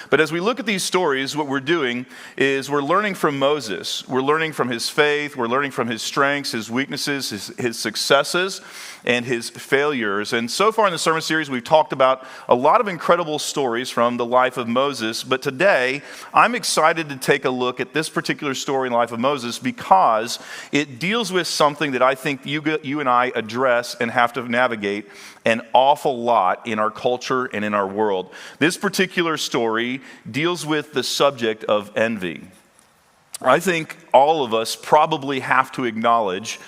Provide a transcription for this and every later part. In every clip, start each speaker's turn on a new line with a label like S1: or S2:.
S1: But as we look at these stories, what we're doing is we're learning from Moses. We're learning from his faith. We're learning from his strengths, his weaknesses, his successes, and his failures. And so far in the sermon series, we've talked about a lot of incredible stories from the life of Moses. But today, I'm excited to take a look at this particular story in the life of Moses because it deals with something that I think you and I address and have to navigate an awful lot in our culture and in our world. This particular story deals with the subject of envy. I think all of us probably have to acknowledge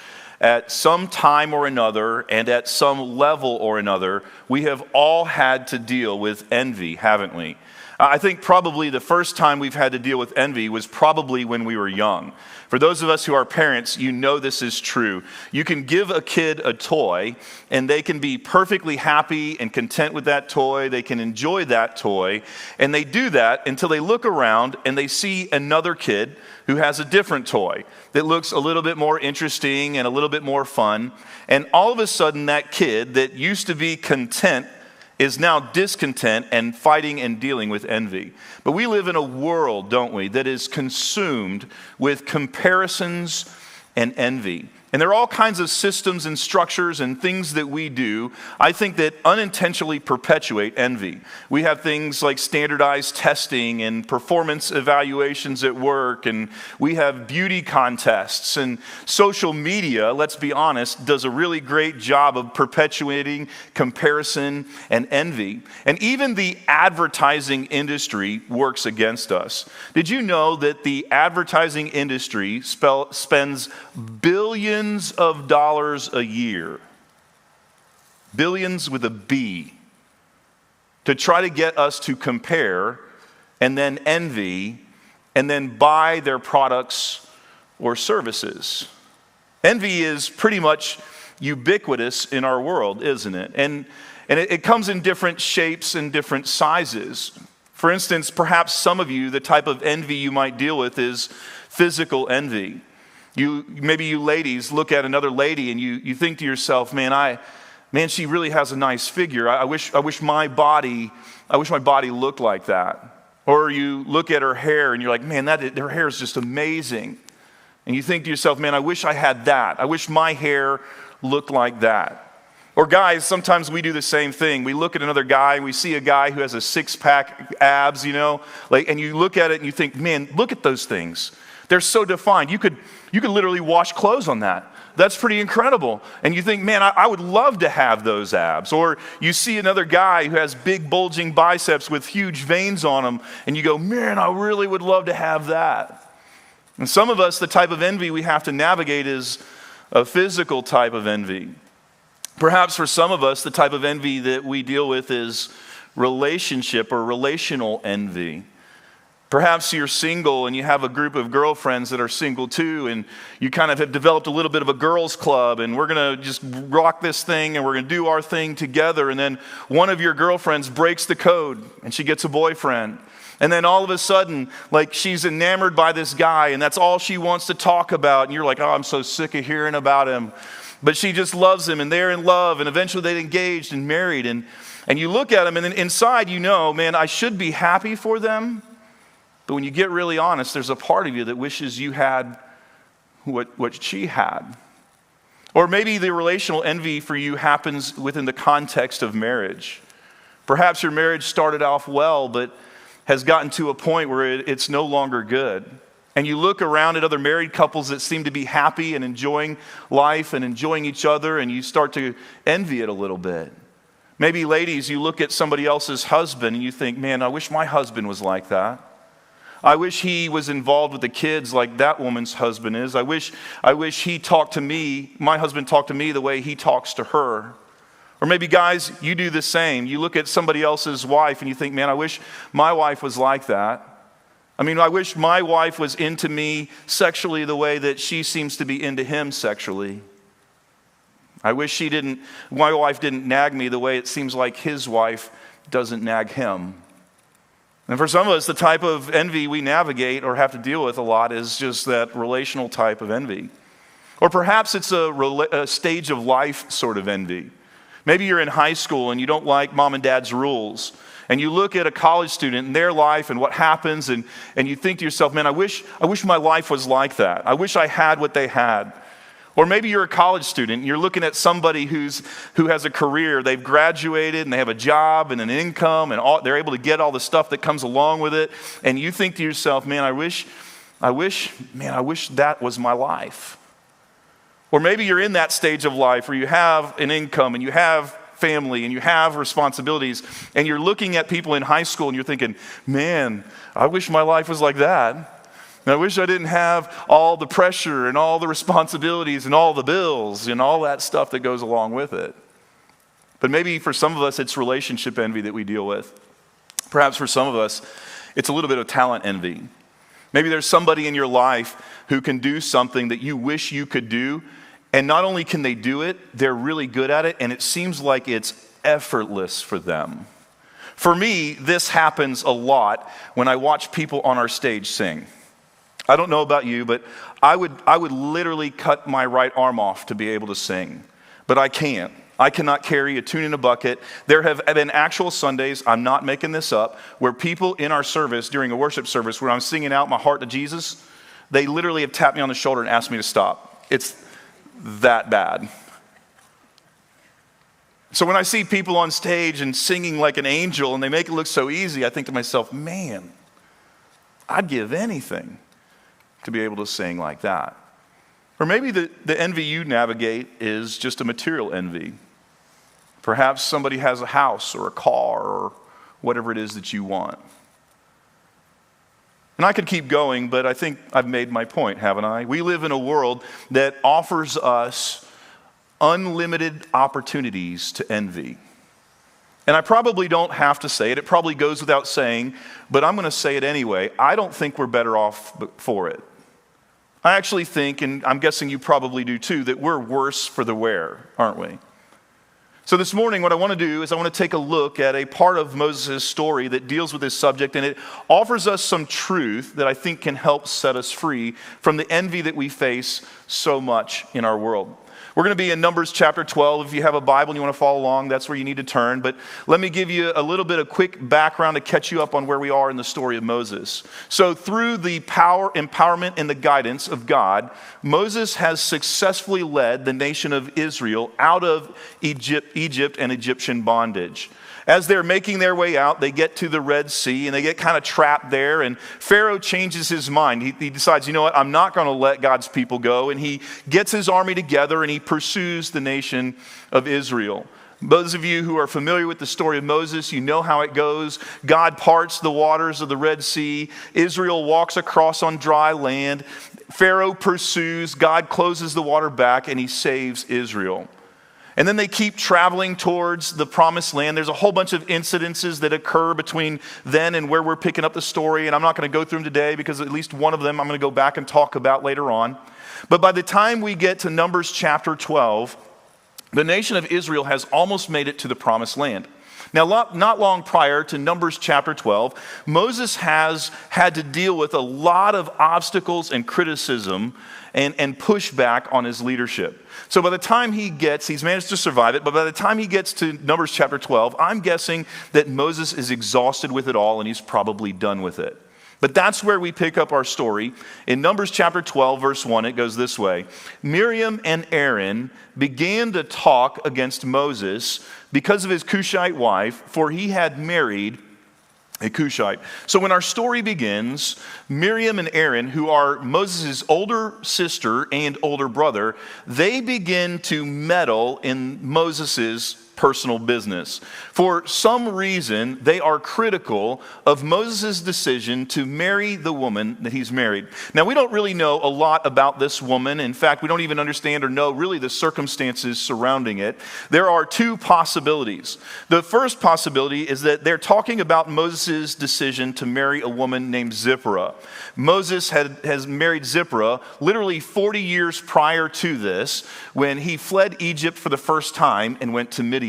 S1: at some time or another and at some level or another, we have all had to deal with envy, haven't we? I think probably the first time we've had to deal with envy was probably when we were young. For those of us who are parents, you know this is true. You can give a kid a toy, and they can be perfectly happy and content with that toy. They can enjoy that toy, and they do that until they look around and they see another kid who has a different toy that looks a little bit more interesting and a little bit more fun. And all of a sudden, that kid that used to be content is now discontent and fighting and dealing with envy. But we live in a world, don't we, that is consumed with comparisons and envy. And there are all kinds of systems and structures and things that we do, I think, that unintentionally perpetuate envy. We have things like standardized testing and performance evaluations at work, and we have beauty contests, and social media, let's be honest, does a really great job of perpetuating comparison and envy. And even the advertising industry works against us. Did you know that the advertising industry spends billions of dollars a year, billions with a B, to try to get us to compare and then envy and then buy their products or services? Envy is pretty much ubiquitous in our world, isn't it? And it comes in different shapes and different sizes. For instance, perhaps some of you, the type of envy you might deal with is physical envy. Maybe you ladies look at another lady and you think to yourself, man, she really has a nice figure. I wish my body looked like that. Or you look at her hair and you're like, man, her hair is just amazing. And you think to yourself, man, I wish I had that. I wish my hair looked like that. Or guys, sometimes we do the same thing. We look at another guy, we see a guy who has a six-pack abs, and you look at it and you think, man, look at those things. They're so defined. You could literally wash clothes on that. That's pretty incredible. And you think, man, I would love to have those abs. Or you see another guy who has big bulging biceps with huge veins on them, and you go, man, I really would love to have that. And some of us, the type of envy we have to navigate is a physical type of envy. Perhaps for some of us, the type of envy that we deal with is relationship or relational envy. Perhaps you're single and you have a group of girlfriends that are single too, and you kind of have developed a little bit of a girls' club, and we're going to just rock this thing and we're going to do our thing together. And then one of your girlfriends breaks the code and she gets a boyfriend. And then all of a sudden, like, she's enamored by this guy and that's all she wants to talk about. And you're like, oh, I'm so sick of hearing about him. But she just loves him and they're in love, and eventually they get engaged and married. And you look at them and then inside you know, man, I should be happy for them. But when you get really honest, there's a part of you that wishes you had what she had. Or maybe the relational envy for you happens within the context of marriage. Perhaps your marriage started off well, but has gotten to a point where it's no longer good. And you look around at other married couples that seem to be happy and enjoying life and enjoying each other, and you start to envy it a little bit. Maybe ladies, you look at somebody else's husband and you think, man, I wish my husband was like that. I wish he was involved with the kids like that woman's husband is. I wish he talked to me, my husband talked to me the way he talks to her. Or maybe guys, you do the same. You look at somebody else's wife and you think, man, I wish my wife was like that. I mean, I wish my wife was into me sexually the way that she seems to be into him sexually. I wish my wife didn't nag me the way it seems like his wife doesn't nag him. And for some of us, the type of envy we navigate or have to deal with a lot is just that relational type of envy. Or perhaps it's a stage of life sort of envy. Maybe you're in high school and you don't like mom and dad's rules. And you look at a college student and their life and what happens, and you think to yourself, man, I wish my life was like that. I wish I had what they had. Or maybe you're a college student and you're looking at somebody who has a career. They've graduated and they have a job and an income and they're able to get all the stuff that comes along with it. And you think to yourself, man, I wish that was my life. Or maybe you're in that stage of life where you have an income and you have family and you have responsibilities, and you're looking at people in high school and you're thinking, man, I wish my life was like that. And I wish I didn't have all the pressure and all the responsibilities and all the bills and all that stuff that goes along with it. But maybe for some of us, it's relationship envy that we deal with. Perhaps for some of us, it's a little bit of talent envy. Maybe there's somebody in your life who can do something that you wish you could do, and not only can they do it, they're really good at it, and it seems like it's effortless for them. For me, this happens a lot when I watch people on our stage sing. I don't know about you, but I would literally cut my right arm off to be able to sing, but I can't. I cannot carry a tune in a bucket. There have been actual Sundays, I'm not making this up, where people in our service, during a worship service, where I'm singing out my heart to Jesus, they literally have tapped me on the shoulder and asked me to stop. It's that bad. So when I see people on stage and singing like an angel and they make it look so easy, I think to myself, man, I'd give anything to be able to sing like that. Or maybe the envy you navigate is just a material envy. Perhaps somebody has a house or a car or whatever it is that you want. And I could keep going, but I think I've made my point, haven't I? We live in a world that offers us unlimited opportunities to envy. And I probably don't have to say it. It probably goes without saying, but I'm going to say it anyway. I don't think we're better off for it. I actually think, and I'm guessing you probably do too, that we're worse for the wear, aren't we? So this morning, what I want to do is I want to take a look at a part of Moses' story that deals with this subject, and it offers us some truth that I think can help set us free from the envy that we face so much in our world. We're going to be in Numbers chapter 12. If you have a Bible and you want to follow along, that's where you need to turn. But let me give you a little bit of quick background to catch you up on where we are in the story of Moses. So through the power, empowerment, and the guidance of God, Moses has successfully led the nation of Israel out of Egypt and Egyptian bondage. As they're making their way out, they get to the Red Sea and they get kind of trapped there, and Pharaoh changes his mind. He decides, you know what, I'm not going to let God's people go, and he gets his army together and he pursues the nation of Israel. Those of you who are familiar with the story of Moses, you know how it goes. God parts the waters of the Red Sea. Israel walks across on dry land. Pharaoh pursues. God closes the water back and he saves Israel. And then they keep traveling towards the promised land. There's a whole bunch of incidences that occur between then and where we're picking up the story. And I'm not going to go through them today because at least one of them I'm going to go back and talk about later on. But by the time we get to Numbers chapter 12, the nation of Israel has almost made it to the promised land. Now, not long prior to Numbers chapter 12, Moses has had to deal with a lot of obstacles and criticism and pushback on his leadership. So by the time he's managed to survive it, but by the time he gets to Numbers chapter 12, I'm guessing that Moses is exhausted with it all and he's probably done with it. But that's where we pick up our story. In Numbers chapter 12, verse 1, it goes this way. Miriam and Aaron began to talk against Moses because of his Cushite wife, for he had married a Cushite. So when our story begins, Miriam and Aaron, who are Moses' older sister and older brother, they begin to meddle in Moses' personal business. For some reason, they are critical of Moses' decision to marry the woman that he's married. Now, we don't really know a lot about this woman. In fact, we don't even understand or know really the circumstances surrounding it. There are two possibilities. The first possibility is that they're talking about Moses' decision to marry a woman named Zipporah. Moses has married Zipporah literally 40 years prior to this, when he fled Egypt for the first time and went to Midian.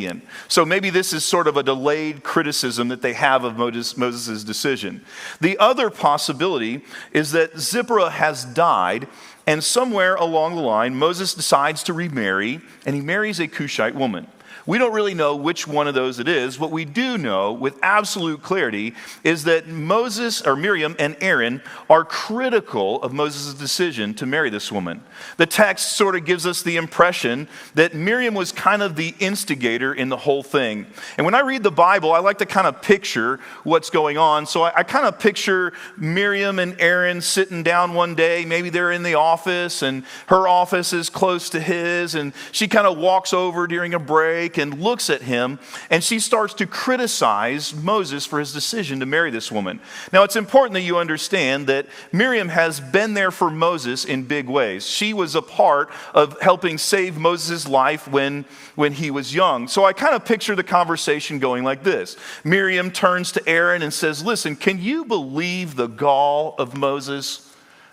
S1: So maybe this is sort of a delayed criticism that they have of Moses' decision. The other possibility is that Zipporah has died, and somewhere along the line, Moses decides to remarry, and he marries a Cushite woman. We don't really know which one of those it is. What we do know with absolute clarity is that Miriam and Aaron are critical of Moses' decision to marry this woman. The text sort of gives us the impression that Miriam was kind of the instigator in the whole thing. And when I read the Bible, I like to kind of picture what's going on. So I kind of picture Miriam and Aaron sitting down one day. Maybe they're in the office and her office is close to his, and she kind of walks over during a break and looks at him, and she starts to criticize Moses for his decision to marry this woman. Now, it's important that you understand that Miriam has been there for Moses in big ways. She was a part of helping save Moses' life when he was young. So I kind of picture the conversation going like this. Miriam turns to Aaron and says, listen, can you believe the gall of Moses?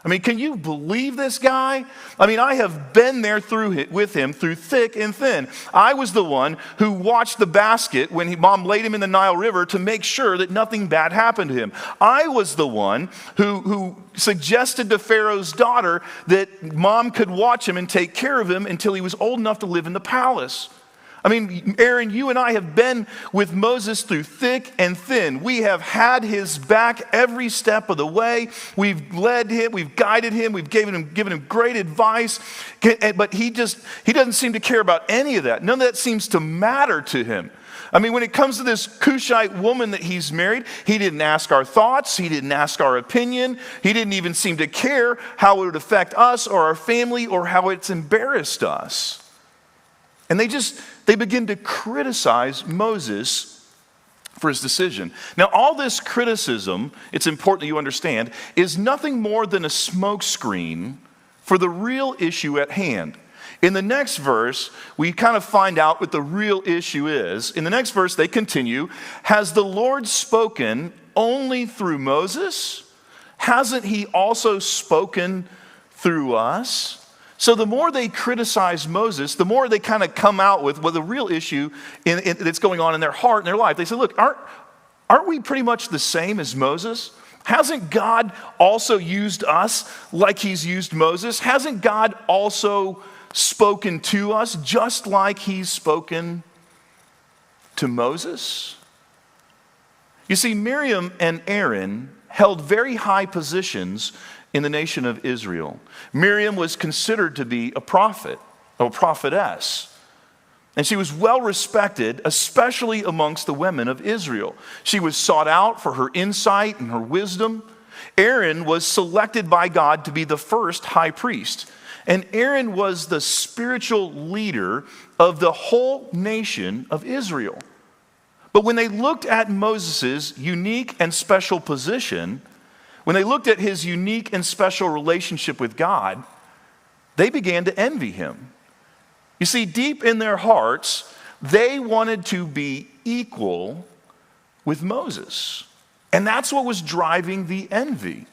S1: I mean, can you believe this guy? I mean, I have been there with him through thick and thin. I was the one who watched the basket when mom laid him in the Nile River to make sure that nothing bad happened to him. I was the one who suggested to Pharaoh's daughter that mom could watch him and take care of him until he was old enough to live in the palace. I mean, Aaron, you and I have been with Moses through thick and thin. We have had his back every step of the way. We've led him, we've guided him, we've given him great advice. But he doesn't seem to care about any of that. None of that seems to matter to him. I mean, when it comes to this Cushite woman that he's married, he didn't ask our thoughts. He didn't ask our opinion. He didn't even seem to care how it would affect us or our family or how it's embarrassed us. And they begin to criticize Moses for his decision. Now, all this criticism, it's important that you understand, is nothing more than a smokescreen for the real issue at hand. In the next verse, we kind of find out what the real issue is. In the next verse, they continue, has the Lord spoken only through Moses? Hasn't he also spoken through us? So the more they criticize Moses, the more they kind of come out with the real issue that's going on in their heart and their life. They say, look, aren't we pretty much the same as Moses? Hasn't God also used us like he's used Moses? Hasn't God also spoken to us just like he's spoken to Moses? You see, Miriam and Aaron held very high positions in the nation of Israel. Miriam was considered to be a prophet, a prophetess. And she was well respected, especially amongst the women of Israel. She was sought out for her insight and her wisdom. Aaron was selected by God to be the first high priest. And Aaron was the spiritual leader of the whole nation of Israel. But when they looked at Moses' unique and special position, when they looked at his unique and special relationship with God, they began to envy him. You see, deep in their hearts, they wanted to be equal with Moses. And that's what was driving the envy.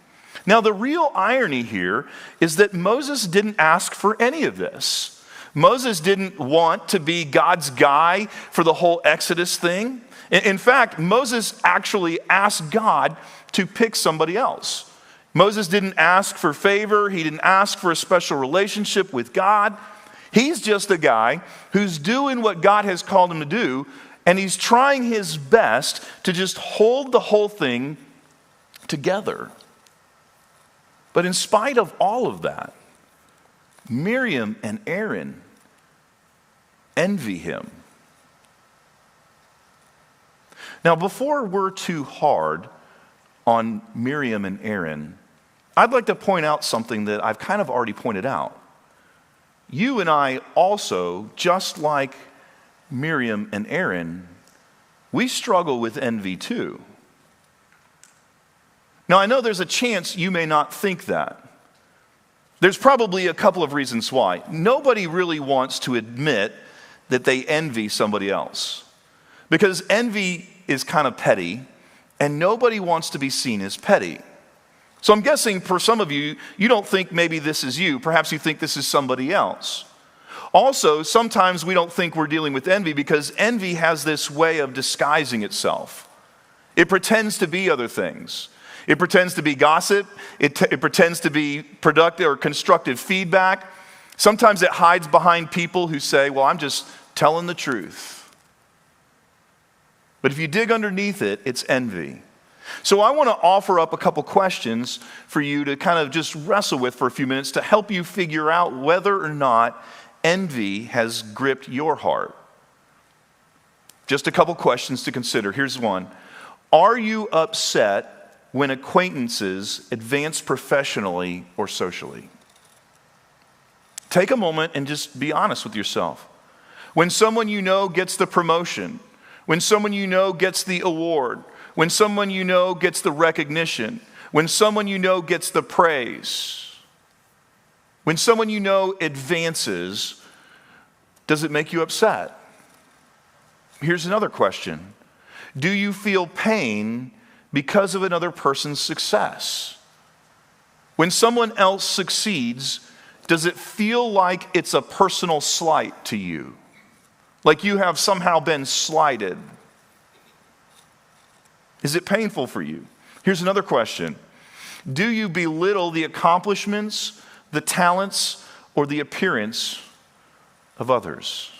S1: Now, the real irony here is that Moses didn't ask for any of this. Moses didn't want to be God's guy for the whole Exodus thing. In fact, Moses actually asked God to pick somebody else. Moses didn't ask for favor. He didn't ask for a special relationship with God. He's just a guy who's doing what God has called him to do, and he's trying his best to just hold the whole thing together. But in spite of all of that, Miriam and Aaron envy him. Now, before we're too hard on Miriam and Aaron, I'd like to point out something that I've kind of already pointed out. You and I also, just like Miriam and Aaron, we struggle with envy too. Now, I know there's a chance you may not think that. There's probably a couple of reasons why. Nobody really wants to admit that they envy somebody else, because envy is kind of petty, and nobody wants to be seen as petty. So I'm guessing for some of you, you don't think maybe this is you. Perhaps you think this is somebody else. Also, sometimes we don't think we're dealing with envy because envy has this way of disguising itself. It pretends to be other things. It pretends to be gossip. It pretends to be productive or constructive feedback. Sometimes it hides behind people who say, well, I'm just telling the truth. But if you dig underneath it, it's envy. So I want to offer up a couple questions for you to kind of just wrestle with for a few minutes to help you figure out whether or not envy has gripped your heart. Just a couple questions to consider. Here's one. Are you upset when acquaintances advance professionally or socially? Take a moment and just be honest with yourself. When someone you know gets the promotion, when someone you know gets the award, when someone you know gets the recognition, when someone you know gets the praise, when someone you know advances, does it make you upset? Here's another question. Do you feel pain because of another person's success? When someone else succeeds, does it feel like it's a personal slight to you? Like you have somehow been slighted? Is it painful for you? Here's another question. Do you belittle the accomplishments, the talents, or the appearance of others?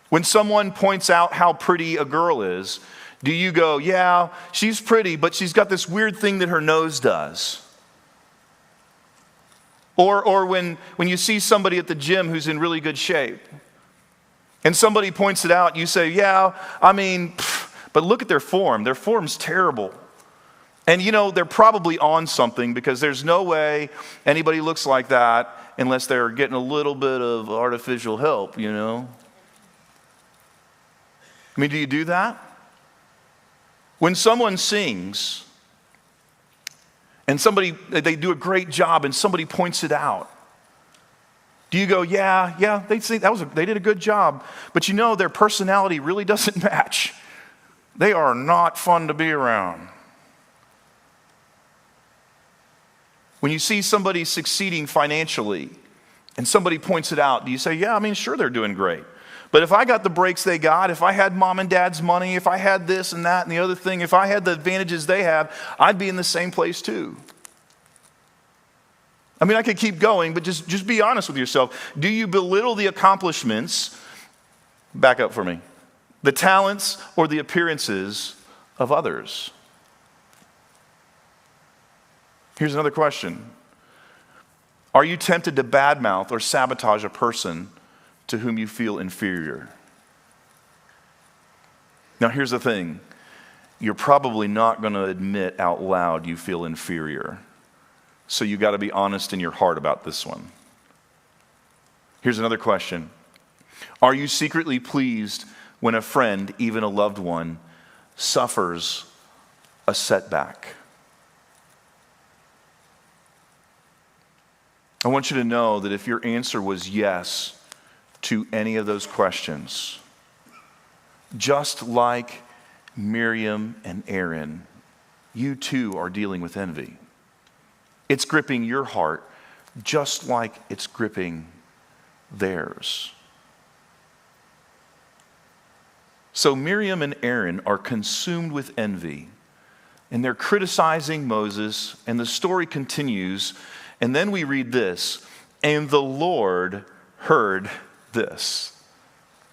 S1: When someone points out how pretty a girl is, do you go, yeah, she's pretty, but she's got this weird thing that her nose does? Or when you see somebody at the gym who's in really good shape, and somebody points it out, you say, yeah, I mean, but look at their form. Their form's terrible. And you know, they're probably on something because there's no way anybody looks like that unless they're getting a little bit of artificial help, you know. I mean, do you do that? When someone sings and they do a great job and somebody points it out, do you go, yeah, they did a good job, but you know their personality really doesn't match. They are not fun to be around. When you see somebody succeeding financially and somebody points it out, do you say, yeah, I mean, sure, they're doing great. But if I got the breaks they got, if I had mom and dad's money, if I had this and that and the other thing, if I had the advantages they have, I'd be in the same place too. I mean, I could keep going, but just be honest with yourself. Do you belittle the accomplishments, back up for me, the talents or the appearances of others? Here's another question. Are you tempted to badmouth or sabotage a person to whom you feel inferior? Now, here's the thing. You're probably not going to admit out loud you feel inferior. So you got to be honest in your heart about this one. Here's another question. Are you secretly pleased when a friend, even a loved one, suffers a setback? I want you to know that if your answer was yes to any of those questions, just like Miriam and Aaron, you too are dealing with envy. It's gripping your heart just like it's gripping theirs. So Miriam and Aaron are consumed with envy, and they're criticizing Moses, and the story continues, and then we read this, and the Lord heard this.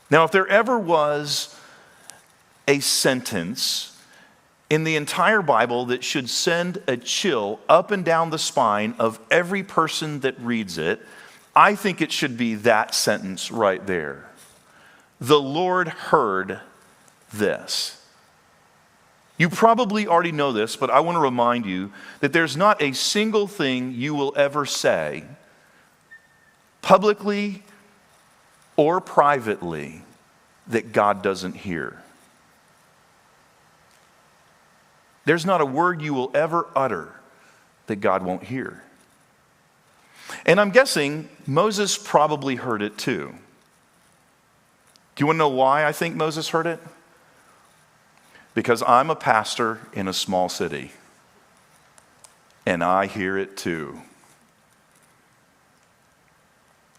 S1: Now, if there ever was a sentence in the entire Bible that should send a chill up and down the spine of every person that reads it, I think it should be that sentence right there. The Lord heard this. You probably already know this, but I want to remind you that there's not a single thing you will ever say, publicly or privately, that God doesn't hear. There's not a word you will ever utter that God won't hear. And I'm guessing Moses probably heard it too. Do you want to know why I think Moses heard it? Because I'm a pastor in a small city, and I hear it too.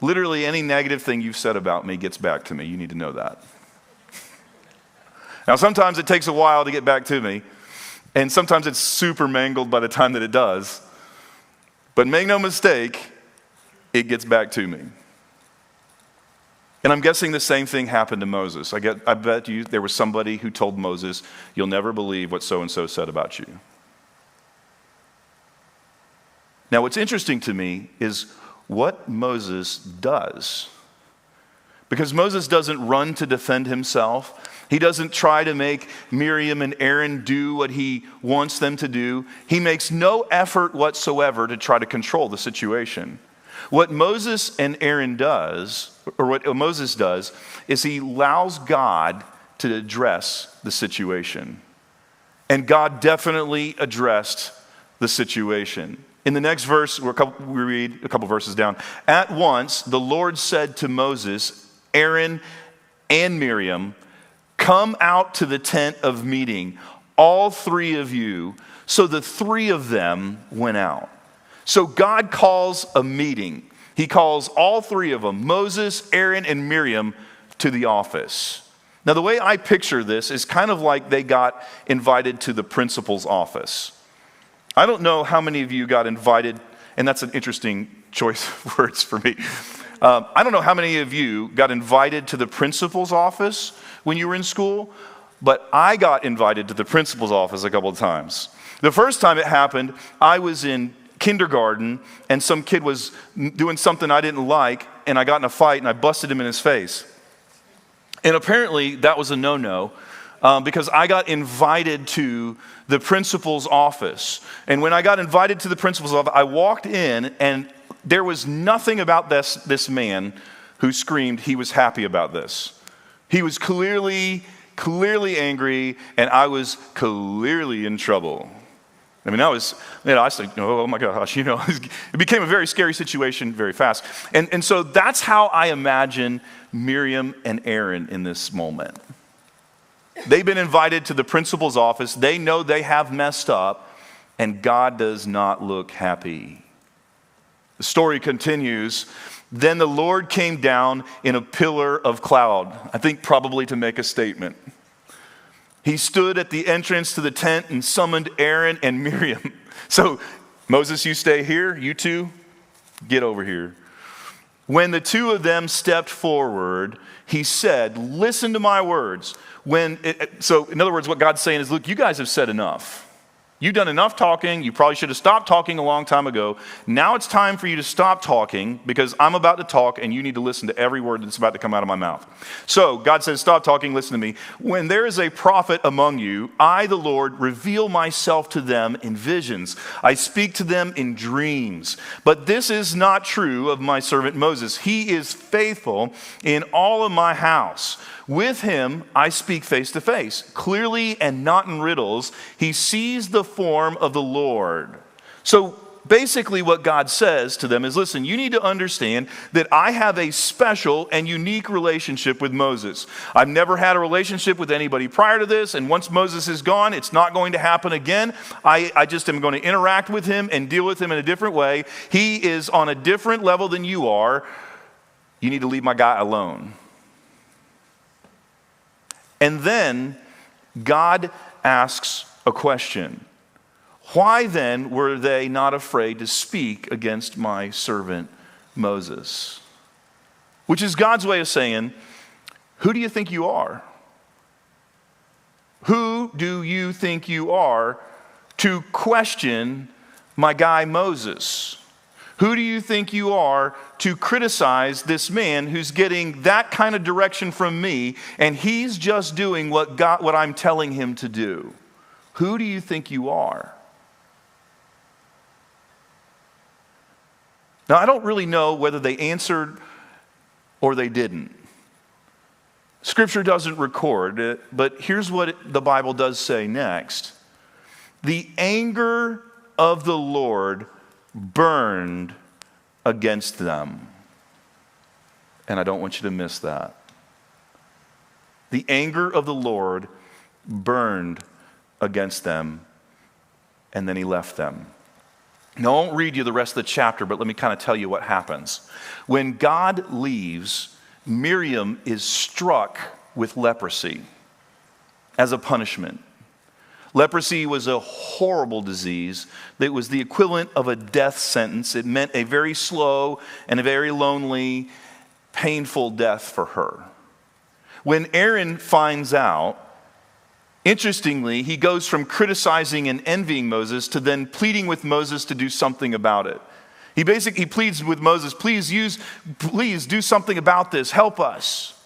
S1: Literally any negative thing you've said about me gets back to me. You need to know that. Now, sometimes it takes a while to get back to me, and sometimes it's super mangled by the time that it does. But make no mistake, it gets back to me. And I'm guessing the same thing happened to Moses. I bet you there was somebody who told Moses, you'll never believe what so-and-so said about you. Now, what's interesting to me is what Moses does. Because Moses doesn't run to defend himself. He doesn't try to make Miriam and Aaron do what he wants them to do. He makes no effort whatsoever to try to control the situation. What Moses and Aaron does, or what Moses does, is he allows God to address the situation. And God definitely addressed the situation. In the next verse, we read a couple verses down. At once, the Lord said to Moses, Aaron, and Miriam, come out to the tent of meeting, all three of you. So the three of them went out. So God calls a meeting. He calls all three of them, Moses, Aaron, and Miriam, to the office. Now, the way I picture this is kind of like they got invited to the principal's office. I don't know how many of you got invited, and that's an interesting choice of words for me. I don't know how many of you got invited to the principal's office when you were in school, but I got invited to the principal's office a couple of times. The first time it happened, I was in kindergarten, and some kid was doing something I didn't like, and I got in a fight, and I busted him in his face. And apparently, that was a no-no, because I got invited to the principal's office. And when I got invited to the principal's office, I walked in, and there was nothing about this man who screamed he was happy about this. He was clearly angry, and I was clearly in trouble. I mean, I was like, oh my gosh, it became a very scary situation very fast. And so that's how I imagine Miriam and Aaron in this moment. They've been invited to the principal's office. They know they have messed up, and God does not look happy. The story continues. Then the Lord came down in a pillar of cloud, I think probably to make a statement. He stood at the entrance to the tent and summoned Aaron and Miriam. So, Moses, you stay here. You two, get over here. When the two of them stepped forward, he said, listen to my words. So, in other words, what God's saying is, look, you guys have said enough. You've done enough talking. You probably should have stopped talking a long time ago. Now it's time for you to stop talking because I'm about to talk and you need to listen to every word that's about to come out of my mouth. So God says, stop talking, listen to me. When there is a prophet among you, I, the Lord, reveal myself to them in visions. I speak to them in dreams. But this is not true of my servant Moses. He is faithful in all of my house. With him, I speak face to face, clearly and not in riddles. He sees the form of the Lord. So basically what God says to them is, listen, you need to understand that I have a special and unique relationship with Moses. I've never had a relationship with anybody prior to this, and once Moses is gone, it's not going to happen again. I just am going to interact with him and deal with him in a different way. He is on a different level than you are. You need to leave my guy alone. And then God asks a question. Why then were they not afraid to speak against my servant Moses? Which is God's way of saying, who do you think you are? Who do you think you are to question my guy Moses? Who do you think you are to criticize this man who's getting that kind of direction from me and he's just doing what I'm telling him to do? Who do you think you are? Now, I don't really know whether they answered or they didn't. Scripture doesn't record it, but here's what the Bible does say next. The anger of the Lord burned against them. And I don't want you to miss that. The anger of the Lord burned against them, and then he left them. Now, I won't read you the rest of the chapter, but let me kind of tell you what happens. When God leaves, Miriam is struck with leprosy as a punishment. Leprosy was a horrible disease that was the equivalent of a death sentence. It meant a very slow and a very lonely painful death for her. When Aaron finds out, interestingly, he goes from criticizing and envying Moses to then pleading with Moses to do something about it. He pleads with Moses, please do something about this, help us.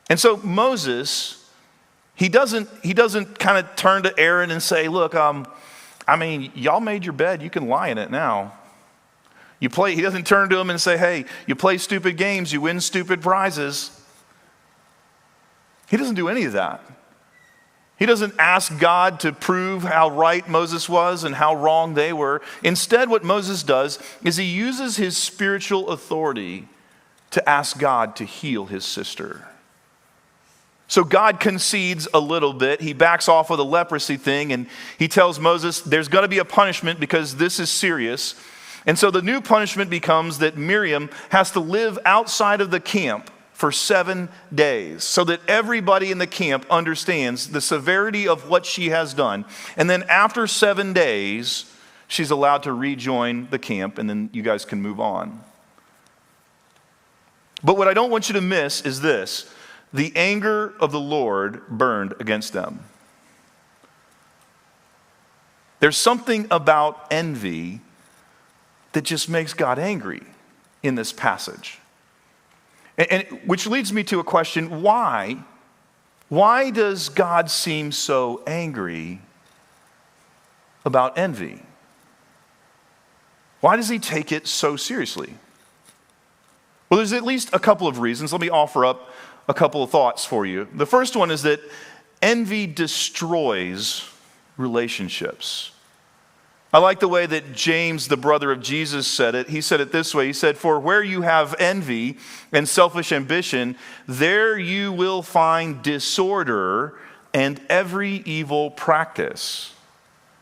S1: And so Moses, he doesn't kind of turn to Aaron and say, look, y'all made your bed, you can lie in it now. He doesn't turn to him and say, hey, you play stupid games, you win stupid prizes. He doesn't do any of that. He doesn't ask God to prove how right Moses was and how wrong they were. Instead, what Moses does is he uses his spiritual authority to ask God to heal his sister. So God concedes a little bit. He backs off of the leprosy thing and he tells Moses there's going to be a punishment because this is serious. And so the new punishment becomes that Miriam has to live outside of the camp for 7 days so that everybody in the camp understands the severity of what she has done. And then after 7 days, she's allowed to rejoin the camp and then you guys can move on. But what I don't want you to miss is this: the anger of the Lord burned against them. There's something about envy that just makes God angry in this passage. And which leads me to a question: why? Why does God seem so angry about envy? Why does he take it so seriously? Well, there's at least a couple of reasons. Let me offer up a couple of thoughts for you. The first one is that envy destroys relationships. I like the way that James, the brother of Jesus, said it. He said it this way. He said, for where you have envy and selfish ambition, there you will find disorder and every evil practice.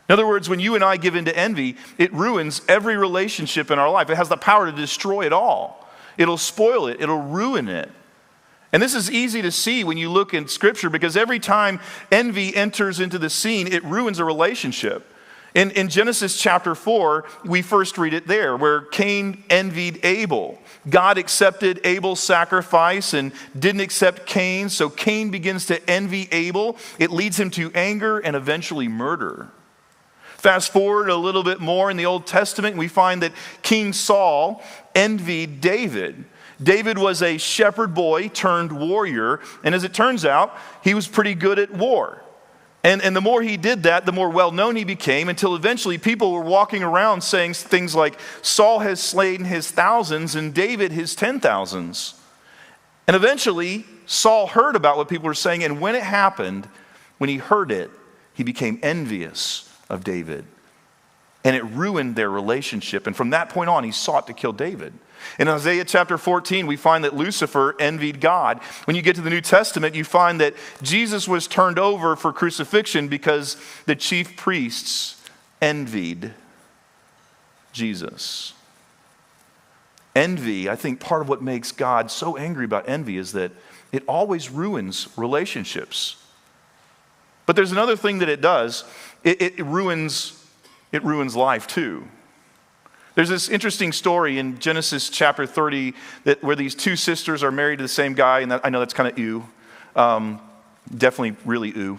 S1: In other words, when you and I give into envy, it ruins every relationship in our life. It has the power to destroy it all. It'll spoil it. It'll ruin it. And this is easy to see when you look in Scripture, because every time envy enters into the scene, it ruins a relationship. In Genesis chapter 4, we first read it there, where Cain envied Abel. God accepted Abel's sacrifice and didn't accept Cain, so Cain begins to envy Abel. It leads him to anger and eventually murder. Fast forward a little bit more in the Old Testament, we find that King Saul envied David. David was a shepherd boy turned warrior, and as it turns out, he was pretty good at war. And the more he did that, the more well-known he became, until eventually people were walking around saying things like, Saul has slain his thousands and David his 10,000s. And eventually, Saul heard about what people were saying, and when it happened, when he heard it, he became envious of David. And it ruined their relationship, and from that point on, he sought to kill David. In Isaiah chapter 14, we find that Lucifer envied God. When you get to the New Testament, you find that Jesus was turned over for crucifixion because the chief priests envied Jesus. Envy, I think part of what makes God so angry about envy is that it always ruins relationships. But there's another thing that it does. It ruins life too. There's this interesting story in Genesis chapter 30 where these two sisters are married to the same guy, and I know that's kind of ew. Definitely really ew.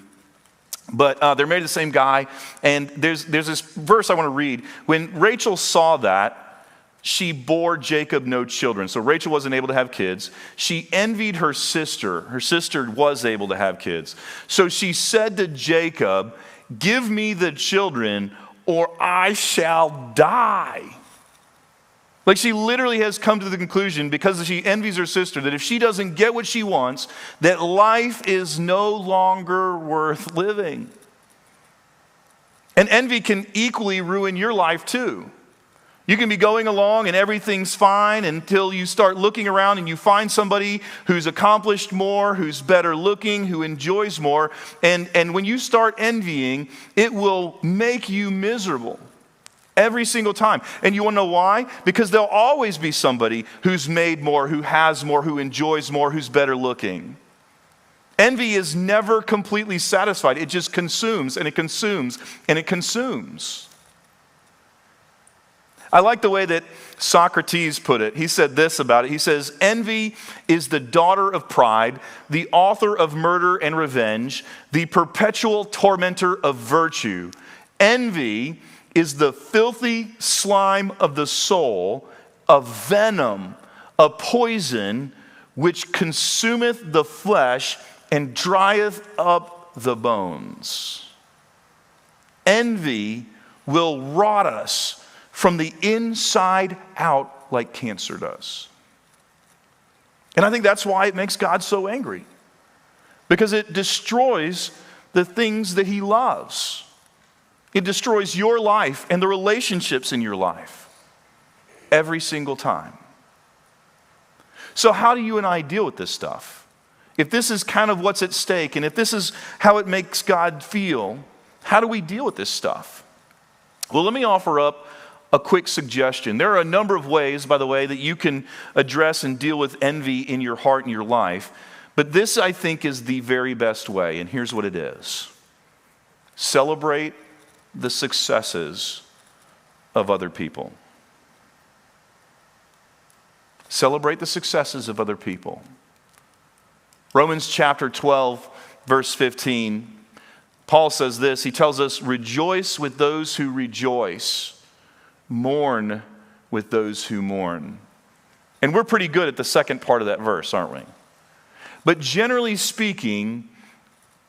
S1: But they're married to the same guy, and there's this verse I want to read. When Rachel saw that, she bore Jacob no children. So Rachel wasn't able to have kids. She envied her sister. Her sister was able to have kids. So she said to Jacob, give me the children or I shall die. Like, she literally has come to the conclusion, because she envies her sister, that if she doesn't get what she wants, that life is no longer worth living. And envy can equally ruin your life too. You can be going along and everything's fine until you start looking around and you find somebody who's accomplished more, who's better looking, who enjoys more. And when you start envying, it will make you miserable. Every single time. And you want to know why? Because there'll always be somebody who's made more, who has more, who enjoys more, who's better looking. Envy is never completely satisfied. It just consumes and it consumes and it consumes. I like the way that Socrates put it. He said this about it. He says, envy is the daughter of pride, the author of murder and revenge, the perpetual tormentor of virtue. Envy is the filthy slime of the soul, a venom, a poison, which consumeth the flesh and drieth up the bones. Envy will rot us from the inside out like cancer does. And I think that's why it makes God so angry. Because it destroys the things that he loves. It destroys your life and the relationships in your life every single time. So how do you and I deal with this stuff? If this is kind of what's at stake, and if this is how it makes God feel, how do we deal with this stuff? Well, let me offer up a quick suggestion. There are a number of ways, by the way, that you can address and deal with envy in your heart and your life. But this, I think, is the very best way, and here's what it is. Celebrate the successes of other people. Celebrate the successes of other people. Romans chapter 12, verse 15, Paul says this. He tells us, rejoice with those who rejoice, mourn with those who mourn. And we're pretty good at the second part of that verse, aren't we? But generally speaking,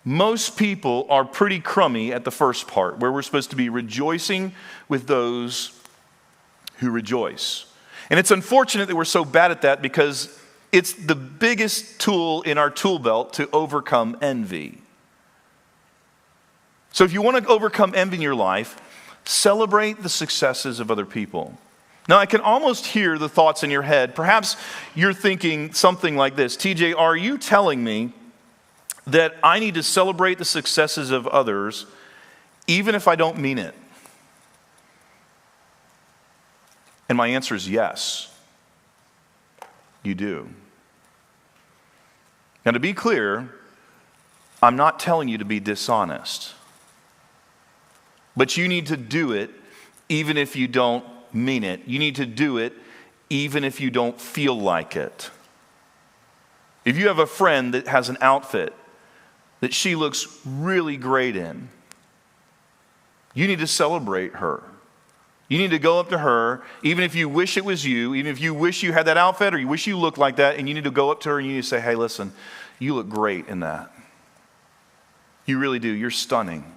S1: most people are pretty crummy at the first part, where we're supposed to be rejoicing with those who rejoice. And it's unfortunate that we're so bad at that because it's the biggest tool in our tool belt to overcome envy. So if you want to overcome envy in your life, celebrate the successes of other people. Now, I can almost hear the thoughts in your head. Perhaps you're thinking something like this. TJ, are you telling me that I need to celebrate the successes of others even if I don't mean it? And my answer is yes, you do. Now, to be clear, I'm not telling you to be dishonest. But you need to do it even if you don't mean it. You need to do it even if you don't feel like it. If you have a friend that has an outfit that she looks really great in, you need to celebrate her. You need to go up to her, even if you wish it was you, even if you wish you had that outfit or you wish you looked like that, and you need to go up to her and you need to say, hey, listen, you look great in that. You really do. You're stunning.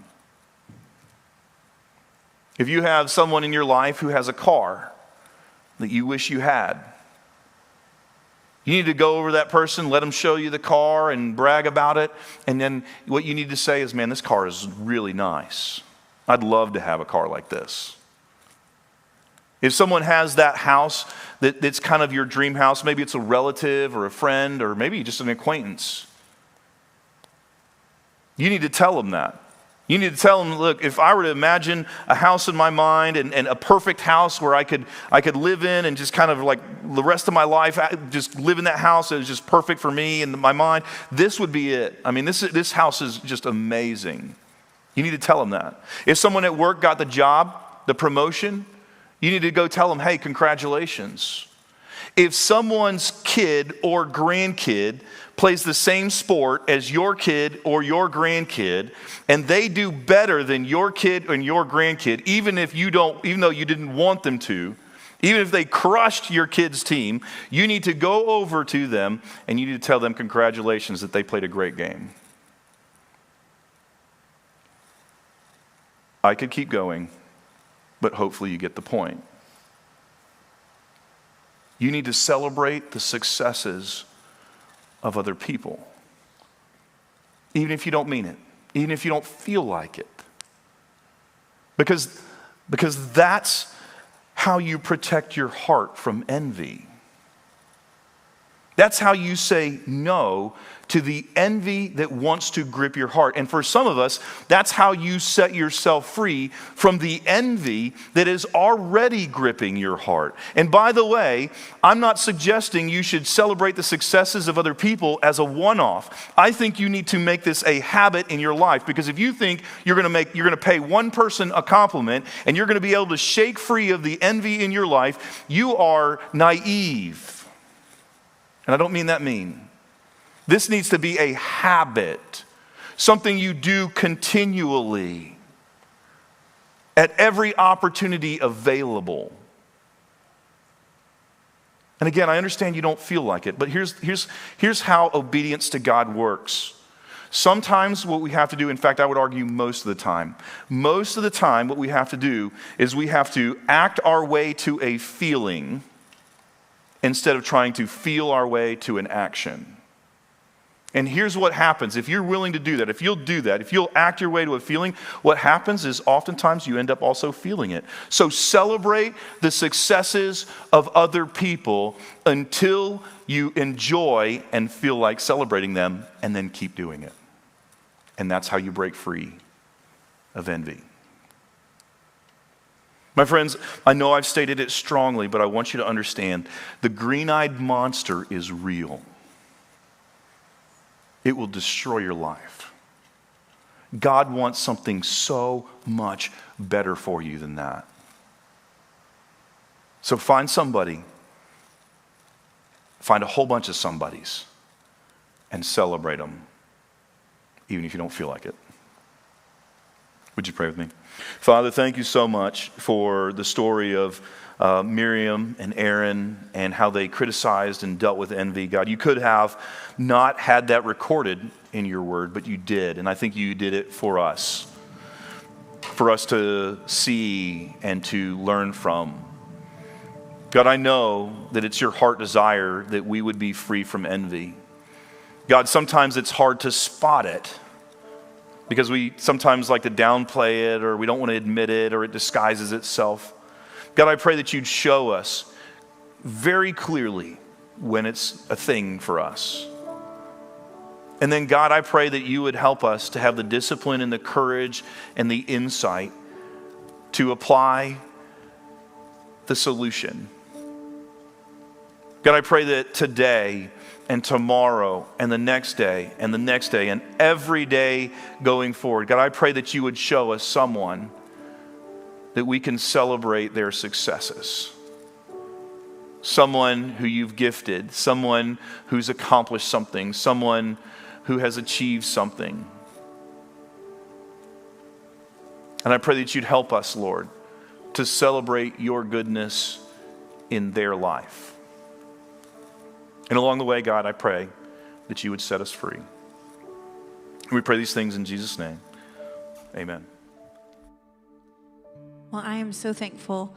S1: If you have someone in your life who has a car that you wish you had, you need to go over to that person, let them show you the car and brag about it. And then what you need to say is, man, this car is really nice. I'd love to have a car like this. If someone has that house that's kind of your dream house, maybe it's a relative or a friend or maybe just an acquaintance, you need to tell them that. You need to tell them, look, if I were to imagine a house in my mind and a perfect house where I could live in and just kind of like the rest of my life, just live in that house, it was just perfect for me in my mind, this would be it. I mean, this house is just amazing. You need to tell them that. If someone at work got the job, the promotion, you need to go tell them, hey, congratulations. If someone's kid or grandkid plays the same sport as your kid or your grandkid, and they do better than your kid and your grandkid, even though you didn't want them to, even if they crushed your kid's team, you need to go over to them and you need to tell them congratulations that they played a great game. I could keep going, but hopefully you get the point. You need to celebrate the successes of other people, even if you don't mean it, even if you don't feel like it. Because that's how you protect your heart from envy. That's how you say no to the envy that wants to grip your heart. And for some of us, that's how you set yourself free from the envy that is already gripping your heart. And by the way, I'm not suggesting you should celebrate the successes of other people as a one-off. I think you need to make this a habit in your life, because if you think you're going to pay one person a compliment and you're going to be able to shake free of the envy in your life, you are naive. And I don't mean that mean. This needs to be a habit, something you do continually at every opportunity available. And again, I understand you don't feel like it, but here's how obedience to God works. Sometimes what we have to do, in fact, I would argue most of the time what we have to do is we have to act our way to a feeling instead of trying to feel our way to an action. And here's what happens. If you're willing to do that, if you'll do that, if you'll act your way to a feeling, what happens is oftentimes you end up also feeling it. So celebrate the successes of other people until you enjoy and feel like celebrating them, and then keep doing it. And that's how you break free of envy. My friends, I know I've stated it strongly, but I want you to understand the green-eyed monster is real. It will destroy your life. God wants something so much better for you than that. So find somebody, find a whole bunch of somebodies, and celebrate them, even if you don't feel like it. Would you pray with me? Father, thank you so much for the story of Miriam and Aaron and how they criticized and dealt with envy. God, you could have not had that recorded in your word, but you did. And I think you did it for us to see and to learn from. God, I know that it's your heart desire that we would be free from envy. God, sometimes it's hard to spot it because we sometimes like to downplay it, or we don't want to admit it, or it disguises itself. God, I pray that you'd show us very clearly when it's a thing for us. And then, God, I pray that you would help us to have the discipline and the courage and the insight to apply the solution. God, I pray that today and tomorrow and the next day and the next day and every day going forward, God, I pray that you would show us someone that we can celebrate their successes. Someone who you've gifted, someone who's accomplished something, someone who has achieved something. And I pray that you'd help us, Lord, to celebrate your goodness in their life. And along the way, God, I pray that you would set us free. And we pray these things in Jesus' name. Amen.
S2: Well, I am so thankful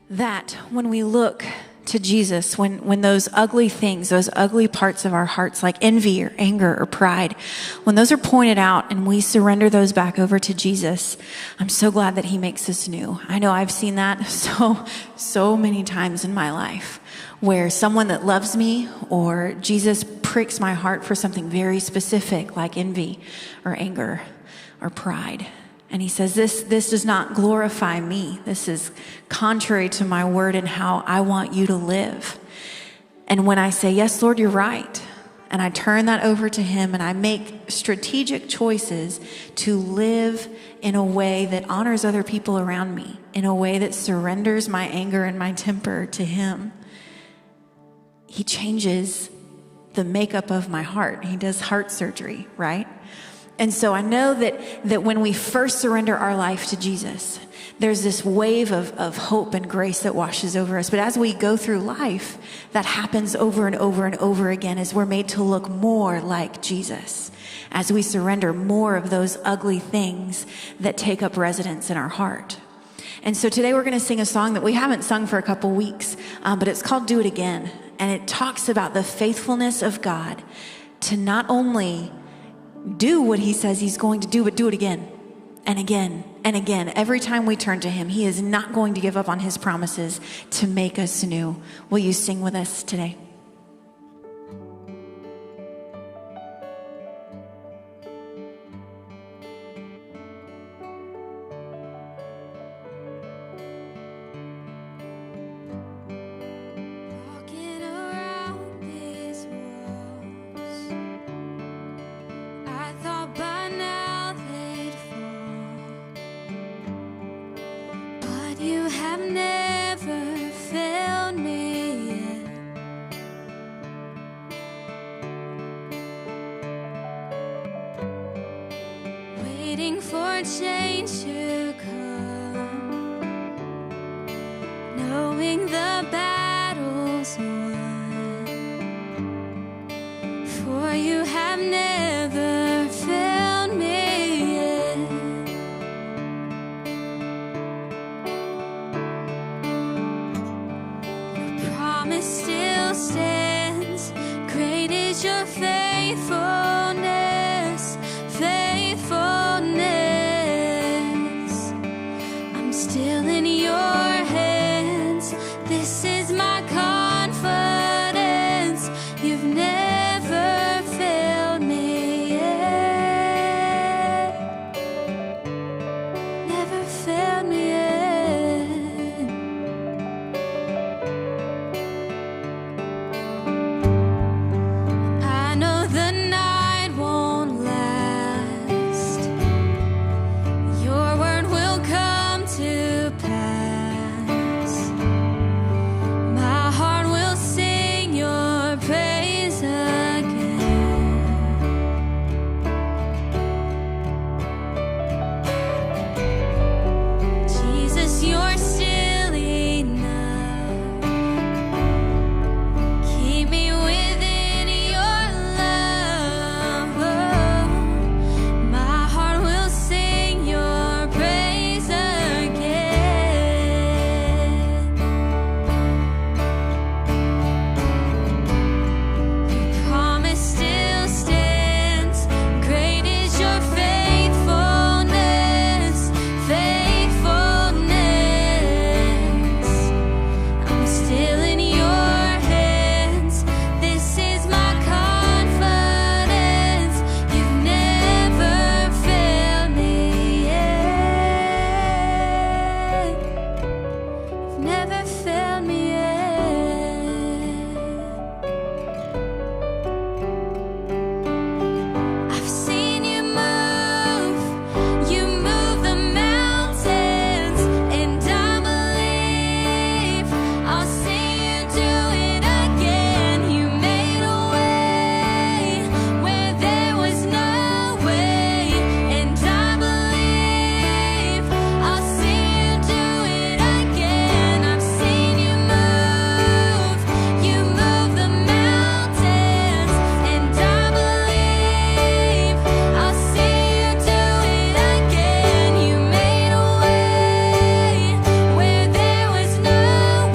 S2: that when we look to Jesus, when those ugly things, those ugly parts of our hearts like envy or anger or pride, when those are pointed out and we surrender those back over to Jesus, I'm so glad that he makes us new. I know I've seen that so many times in my life, where someone that loves me or Jesus pricks my heart for something very specific like envy or anger or pride. And he says, this does not glorify me. This is contrary to my word and how I want you to live. And when I say, yes, Lord, you're right, and I turn that over to him and I make strategic choices to live in a way that honors other people around me, in a way that surrenders my anger and my temper to him, he changes the makeup of my heart. He does heart surgery, right? And so I know that when we first surrender our life to Jesus, there's this wave of hope and grace that washes over us. But as we go through life, that happens over and over and over again as we're made to look more like Jesus, as we surrender more of those ugly things that take up residence in our heart. And so today we're going to sing a song that we haven't sung for a couple weeks, but it's called Do It Again. And it talks about the faithfulness of God to not only do what he says he's going to do, but do it again and again and again. Every time we turn to him, he is not going to give up on his promises to make us new. Will you sing with us today?
S3: You have never failed me yet. Waiting for change to come, knowing the battle's won, for you have never failed me yet. Your promise still stands, great is your faithfulness, faithfulness. I'm still in your hands, this is my confidence. You've never failed me yet, never failed me yet. I know the night won't last, your word will come to pass. My heart will sing your praise again. Jesus, you're still enough. Keep me within your love. My heart will sing your praise again. Your promise still stands, great is your faithfulness, faithfulness. I'm still in your hands, this is my confidence. You've never failed me yet, you've never failed me yet. I've seen you move the mountains, and I believe I'll see you do it again. You made a way where there was no way, and I believe I'll see you do it again. I've seen you move the mountains, and I believe I'll see you do it again. You made a way where there was no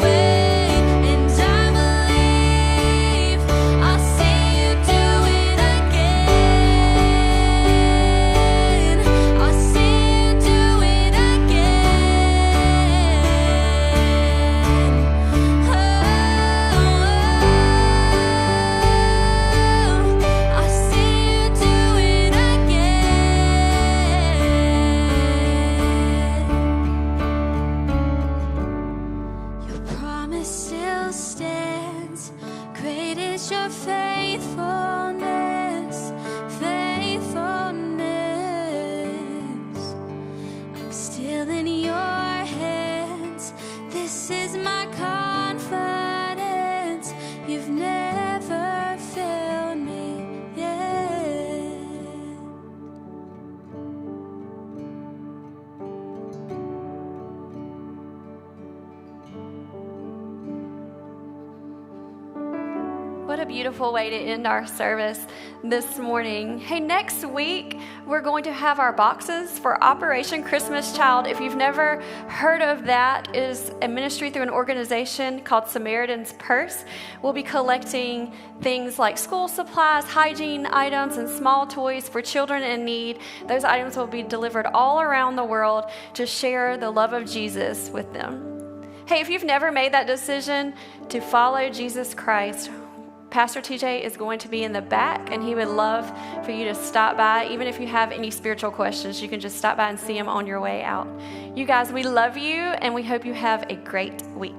S3: way, and I believe I'll see you do it again. I'll see you do it again. I'll see you do it again. Your promise still stands, great is your faithfulness, faithfulness. I'm still in your hands, this is my confidence. You've never failed me yet.
S4: What a beautiful way to end our service this morning. Hey, next week, we're going to have our boxes for Operation Christmas Child. If you've never heard of that, it is a ministry through an organization called Samaritan's Purse. We'll be collecting things like school supplies, hygiene items, and small toys for children in need. Those items will be delivered all around the world to share the love of Jesus with them. Hey, if you've never made that decision to follow Jesus Christ, Pastor TJ is going to be in the back, and he would love for you to stop by. Even if you have any spiritual questions, you can just stop by and see him on your way out. You guys, we love you, and we hope you have a great week.